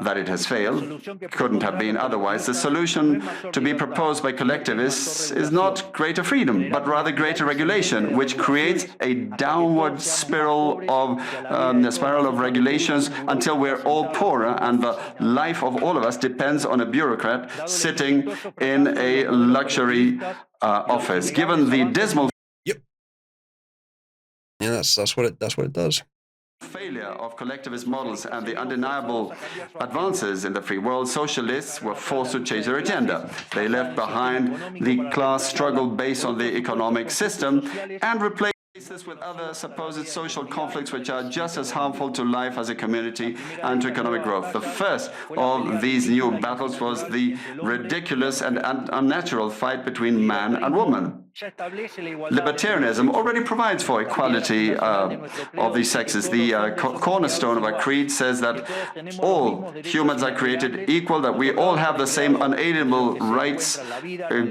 that it has failed couldn't have been otherwise, the solution to be proposed by collectivists is not greater freedom, but rather greater regulation, which creates a downward spiral of regulations until we're all poorer and the life of all of us depends on a bureaucrat sitting in a luxury office. Given the dismal that's what it does. Failure of collectivist models and the undeniable advances in the free world, socialists were forced to change their agenda. They left behind the class struggle based on the economic system and replaced this with other supposed social conflicts which are just as harmful to life as a community and to economic growth. The first of these new battles was the ridiculous and unnatural fight between man and woman. Libertarianism already provides for equality of the sexes. The cornerstone of our creed says that all humans are created equal, that we all have the same unalienable rights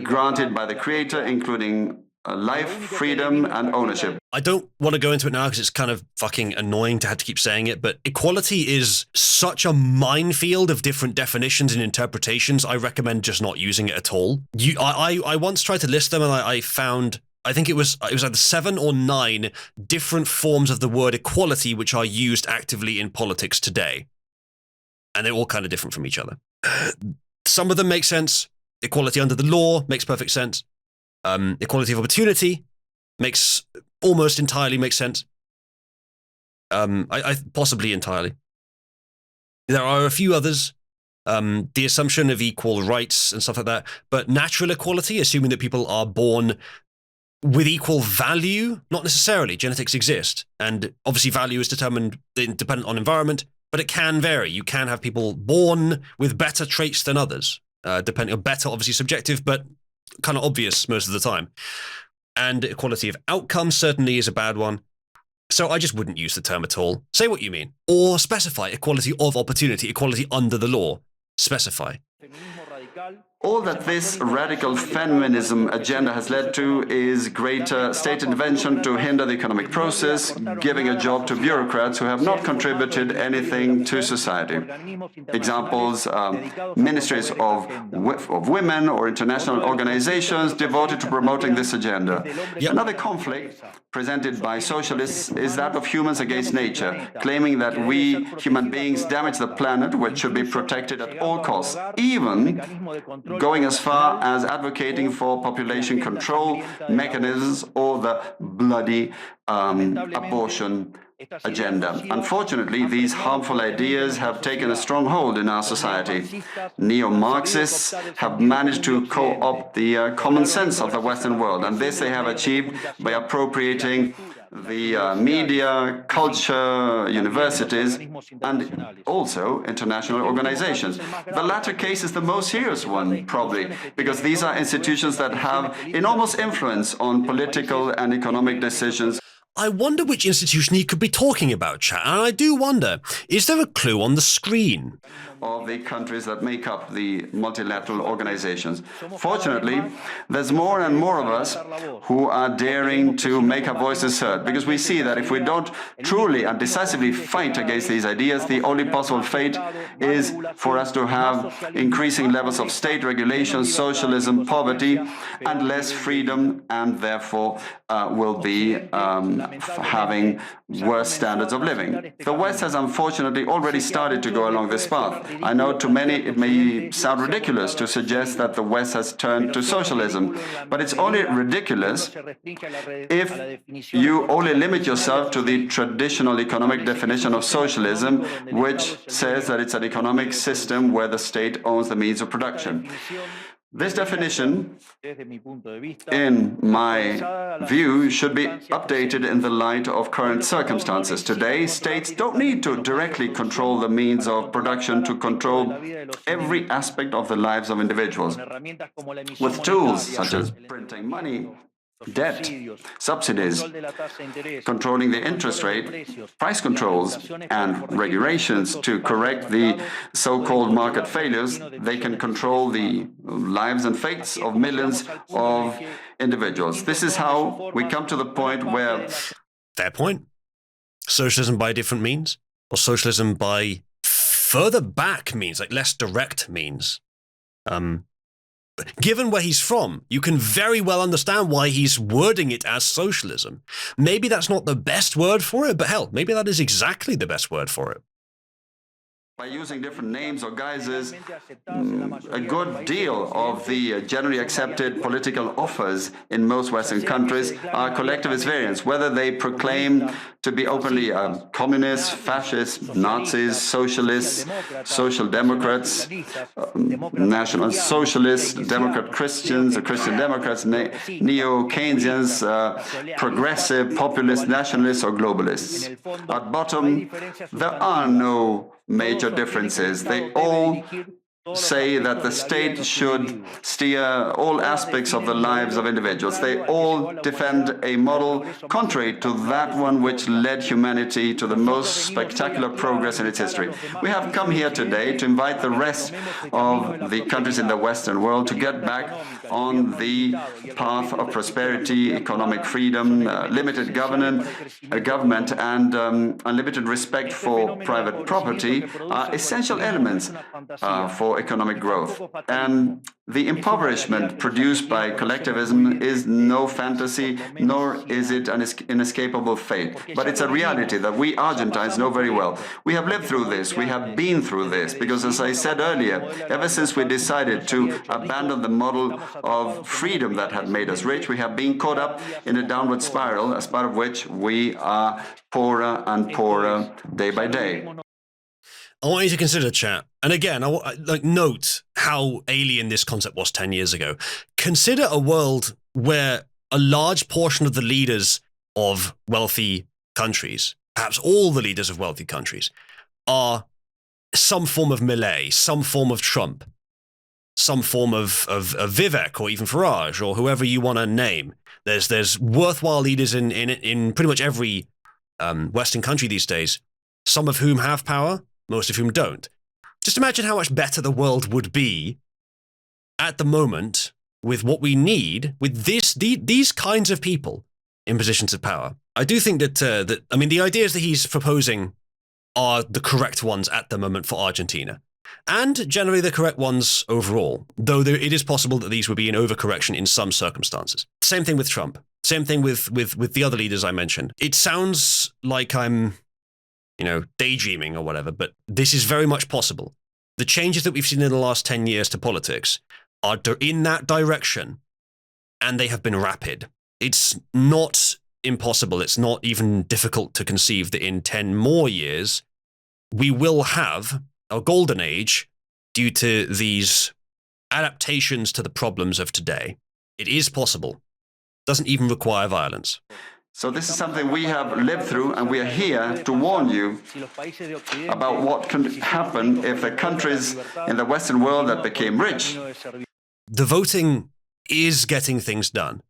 granted by the Creator, including life, freedom, and ownership. I don't want to go into it now because it's kind of fucking annoying to have to keep saying it, but equality is such a minefield of different definitions and interpretations. I recommend just not using it at all. I once tried to list them, and I found, I think it was either 7 or 9 different forms of the word equality which are used actively in politics today. And they're all kind of different from each other. Some of them make sense. Equality under the law makes perfect sense. Equality of opportunity almost entirely makes sense. I possibly entirely. There are a few others. The assumption of equal rights and stuff like that. But natural equality, assuming that people are born with equal value, not necessarily. Genetics exist, and obviously value is dependent on environment, but it can vary. You can have people born with better traits than others, depending on better, obviously subjective, but kind of obvious most of the time. And equality of outcome certainly is a bad one. So I just wouldn't use the term at all. Say what you mean. Or specify equality of opportunity, equality under the law. Specify. All that this radical feminism agenda has led to is greater state intervention to hinder the economic process, giving a job to bureaucrats who have not contributed anything to society. Examples, ministries of women or international organizations devoted to promoting this agenda. Yep. Another conflict presented by socialists is that of humans against nature, claiming that we human beings damage the planet, which should be protected at all costs, even going as far as advocating for population control mechanisms or the bloody abortion agenda. Unfortunately, these harmful ideas have taken a strong hold in our society. Neo-Marxists have managed to co-opt the common sense of the Western world, and this they have achieved by appropriating the media, culture, universities, and also international organizations. The latter case is the most serious one, probably, because these are institutions that have enormous influence on political and economic decisions. I wonder which institution he could be talking about, chat. And I do wonder, is there a clue on the screen? Of the countries that make up the multilateral organizations. Fortunately, there's more and more of us who are daring to make our voices heard, because we see that if we don't truly and decisively fight against these ideas, the only possible fate is for us to have increasing levels of state regulation, socialism, poverty, and less freedom, and therefore will be having worse standards of living. The West has unfortunately already started to go along this path. I know to many it may sound ridiculous to suggest that the West has turned to socialism, but it's only ridiculous if you only limit yourself to the traditional economic definition of socialism, which says that it's an economic system where the state owns the means of production. This definition, in my view, should be updated in the light of current circumstances. Today, states don't need to directly control the means of production to control every aspect of the lives of individuals. With tools such as printing money, debt, subsidies, controlling the interest rate, price controls, and regulations to correct the so-called market failures, they can control the lives and fates of millions of individuals. This is how we come to the point where... Fair point. Socialism by different means, or socialism by further back means, like less direct means. Given where he's from, you can very well understand why he's wording it as socialism. Maybe that's not the best word for it, but hell, maybe that is exactly the best word for it. By using different names or guises, a good deal of the generally accepted political offers in most Western countries are collectivist variants, whether they proclaim to be openly communists, fascists, Nazis, socialists, social democrats, national socialists, Democrat Christians, or Christian Democrats, neo-Keynesians, progressive, populist, nationalists, or globalists. At bottom, there are no major differences. They all say that the state should steer all aspects of the lives of individuals. They all defend a model contrary to that one which led humanity to the most spectacular progress in its history. We have come here today to invite the rest of the countries in the Western world to get back on the path of prosperity, economic freedom, limited government, and unlimited respect for private property are essential elements for economic growth. And the impoverishment produced by collectivism is no fantasy, nor is it an inescapable fate. But it's a reality that we Argentines know very well. We have lived through this, we have been through this, because as I said earlier, ever since we decided to abandon the model of freedom that had made us rich, we have been caught up in a downward spiral, as part of which we are poorer and poorer day by day. I want you to consider, chat, and again, note how alien this concept was 10 years ago. Consider a world where a large portion of the leaders of wealthy countries, perhaps all the leaders of wealthy countries, are some form of Milei, some form of Trump, some form of Vivek, or even Farage, or whoever you want to name. There's worthwhile leaders in pretty much every Western country these days, some of whom have power, most of whom don't. Just imagine how much better the world would be at the moment with what we need, with these kinds of people in positions of power. I do think that the ideas that he's proposing are the correct ones at the moment for Argentina, and generally the correct ones overall, though it is possible that these would be an overcorrection in some circumstances. Same thing with Trump. Same thing with the other leaders I mentioned. It sounds like I'm daydreaming or whatever, but this is very much possible. The changes that we've seen in the last 10 years to politics are in that direction, and they have been rapid. It's not impossible. It's not even difficult to conceive that in 10 more years, we will have a golden age due to these adaptations to the problems of today. It is possible. Doesn't even require violence. So this is something we have lived through, and we are here to warn you about what can happen if the countries in the Western world that became rich. The voting is getting things done.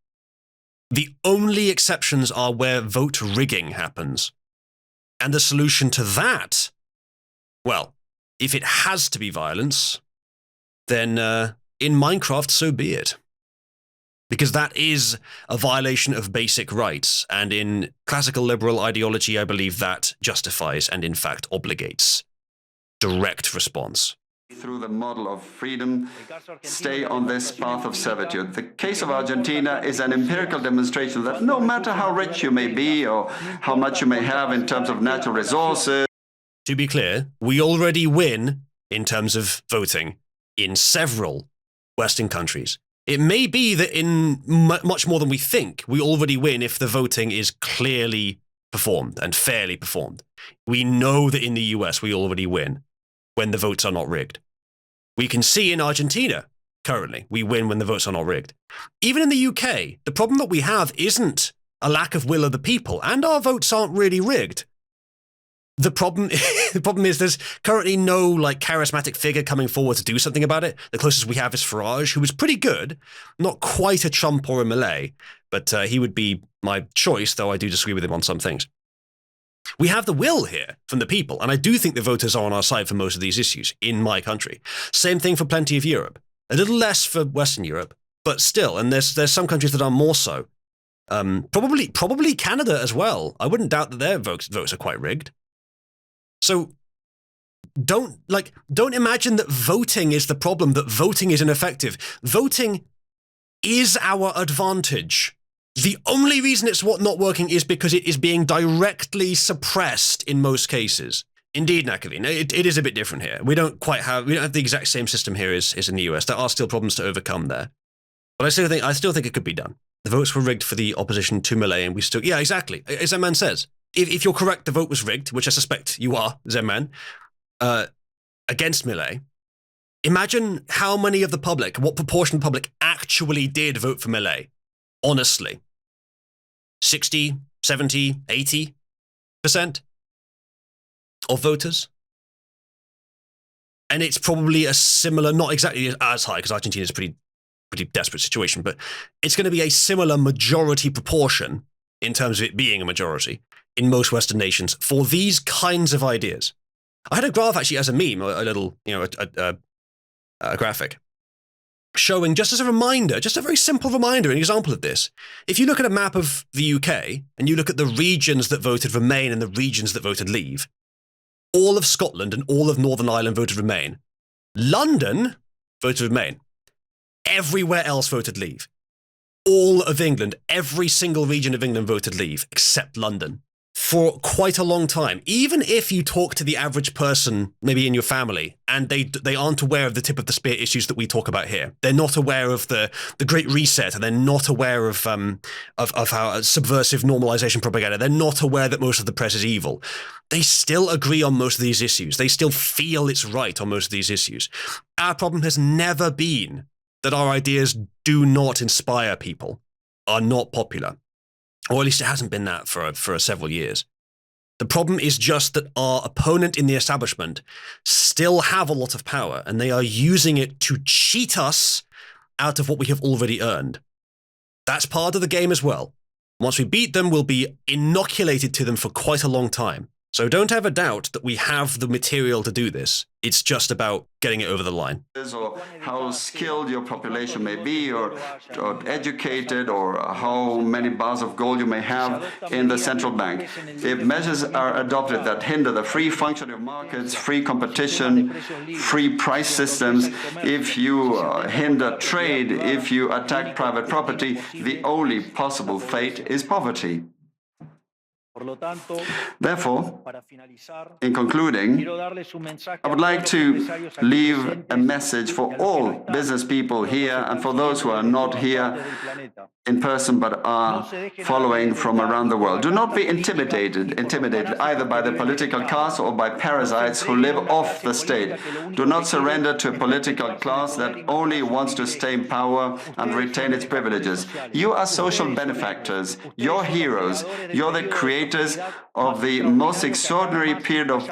The only exceptions are where vote rigging happens. And the solution to that, well, if it has to be violence, then in Minecraft, so be it. Because that is a violation of basic rights. And in classical liberal ideology, I believe that justifies and in fact obligates direct response. Through the model of freedom, stay on this path of servitude. The case of Argentina is an empirical demonstration that no matter how rich you may be or how much you may have in terms of natural resources. To be clear, we already win in terms of voting in several Western countries. It may be that in much more than we think, we already win if the voting is clearly performed and fairly performed. We know that in the US, we already win when the votes are not rigged. We can see in Argentina, currently, we win when the votes are not rigged. Even in the UK, the problem that we have isn't a lack of will of the people, and our votes aren't really rigged. The problem is there's currently no charismatic figure coming forward to do something about it. The closest we have is Farage, who is pretty good, not quite a Trump or a Milei, but he would be my choice, though I do disagree with him on some things. We have the will here from the people, and I do think the voters are on our side for most of these issues in my country. Same thing for plenty of Europe. A little less for Western Europe, but still, and there's some countries that are more so. Probably Canada as well. I wouldn't doubt that their votes are quite rigged. So don't imagine that voting is the problem, that voting is ineffective. Voting is our advantage. The only reason it's not working is because it is being directly suppressed in most cases. Indeed, Nakalina, it is a bit different here. We don't have the exact same system here as in the US. There are still problems to overcome there. But I still think it could be done. The votes were rigged for the opposition to Milei, and we still, yeah, exactly. As Zeman says, if you're correct, the vote was rigged, which I suspect you are, Zeman, against Milei. Imagine how many of the public, what proportion of the public actually did vote for Milei. Honestly. 60, 70, 80% of voters. And it's probably a similar, not exactly as high, because Argentina is a pretty desperate situation, but it's going to be a similar majority proportion in terms of it being a majority in most Western nations for these kinds of ideas. I had a graph actually as a meme, a little, a graphic, showing just as a reminder, just a very simple reminder, an example of this. If you look at a map of the UK and you look at the regions that voted Remain and the regions that voted Leave, all of Scotland and all of Northern Ireland voted Remain. London voted Remain. Everywhere else voted Leave. All of England, every single region of England voted Leave, except London. For quite a long time. Even if you talk to the average person, maybe in your family, and they aren't aware of the tip of the spear issues that we talk about here. They're not aware of the Great Reset, and they're not aware of how subversive normalization propaganda. They're not aware that most of the press is evil. They still agree on most of these issues. They still feel it's right on most of these issues. Our problem has never been that our ideas do not inspire people, are not popular. Or at least it hasn't been that for several years. The problem is just that our opponent in the establishment still have a lot of power, and they are using it to cheat us out of what we have already earned. That's part of the game as well. Once we beat them, we'll be inoculated to them for quite a long time. So don't ever doubt that we have the material to do this. It's just about getting it over the line. Or how skilled your population may be, or educated, or how many bars of gold you may have in the central bank. If measures are adopted that hinder the free functioning of markets, free competition, free price systems, if you hinder trade, if you attack private property, the only possible fate is poverty. Therefore, in concluding, I would like to leave a message for all business people here and for those who are not here in person but are following from around the world. Do not be intimidated either by the political class or by parasites who live off the state. Do not surrender to a political class that only wants to stay in power and retain its privileges. You are social benefactors. You're heroes. You're the creators indicators of the most extraordinary period of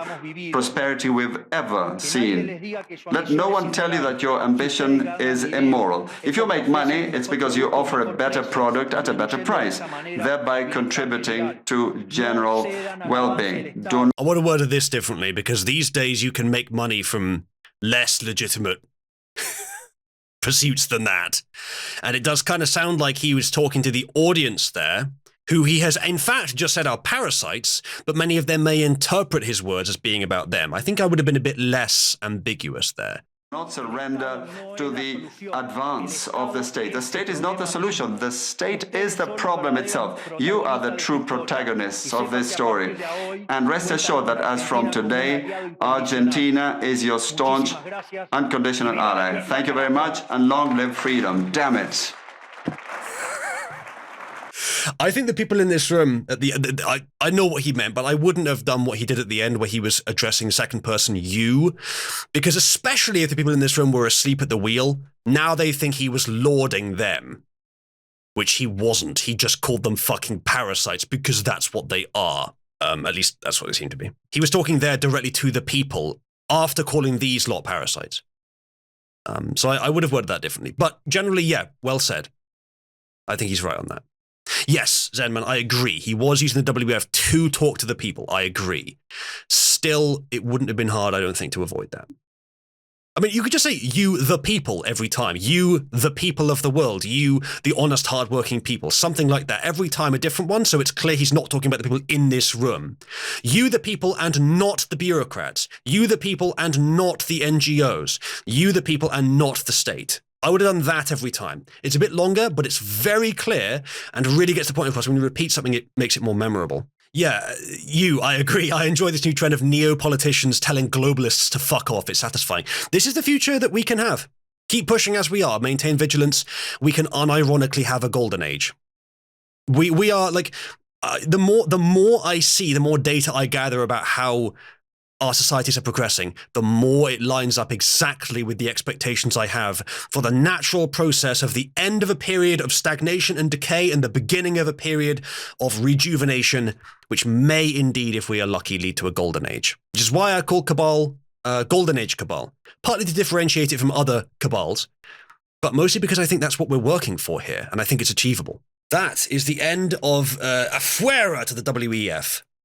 prosperity we've ever seen. Let no one tell you that your ambition is immoral. If you make money, it's because you offer a better product at a better price, thereby contributing to general well-being. I want to word this differently, because these days you can make money from less legitimate pursuits than that. And it does kind of sound like he was talking to the audience there, who he has in fact just said are parasites, but many of them may interpret his words as being about them. I think I would have been a bit less ambiguous there. Not surrender to the advance of the state. The state is not the solution. The state is the problem itself. You are the true protagonists of this story. And rest assured that as from today, Argentina is your staunch, unconditional ally. Thank you very much, and long live freedom. Damn it. I think the people in this room, I know what he meant, but I wouldn't have done what he did at the end where he was addressing second person you, because especially if the people in this room were asleep at the wheel, now they think he was lauding them, which he wasn't. He just called them fucking parasites because that's what they are. At least that's what they seem to be. He was talking there directly to the people after calling these lot parasites. So I would have worded that differently. But generally, yeah, well said. I think he's right on that. Yes, Zenman, I agree. He was using the WEF to talk to the people. I agree. Still, it wouldn't have been hard, I don't think, to avoid that. I mean, you could just say, you, the people, every time. You, the people of the world. You, the honest, hardworking people. Something like that. Every time a different one, so it's clear he's not talking about the people in this room. You, the people, and not the bureaucrats. You, the people, and not the NGOs. You, the people, and not the state. I would have done that every time. It's a bit longer, but it's very clear and really gets the point across. When you repeat something, it makes it more memorable. Yeah, I agree. I enjoy this new trend of neo-politicians telling globalists to fuck off. It's satisfying. This is the future that we can have. Keep pushing as we are. Maintain vigilance. We can unironically have a golden age. We are like, the more I see, the more data I gather about how our societies are progressing, the more it lines up exactly with the expectations I have for the natural process of the end of a period of stagnation and decay and the beginning of a period of rejuvenation, which may indeed, if we are lucky, lead to a golden age. Which is why I call Cabal Golden Age Cabal, partly to differentiate it from other cabals, but mostly because I think that's what we're working for here, and I think it's achievable. That is the end of Afuera to the WEF.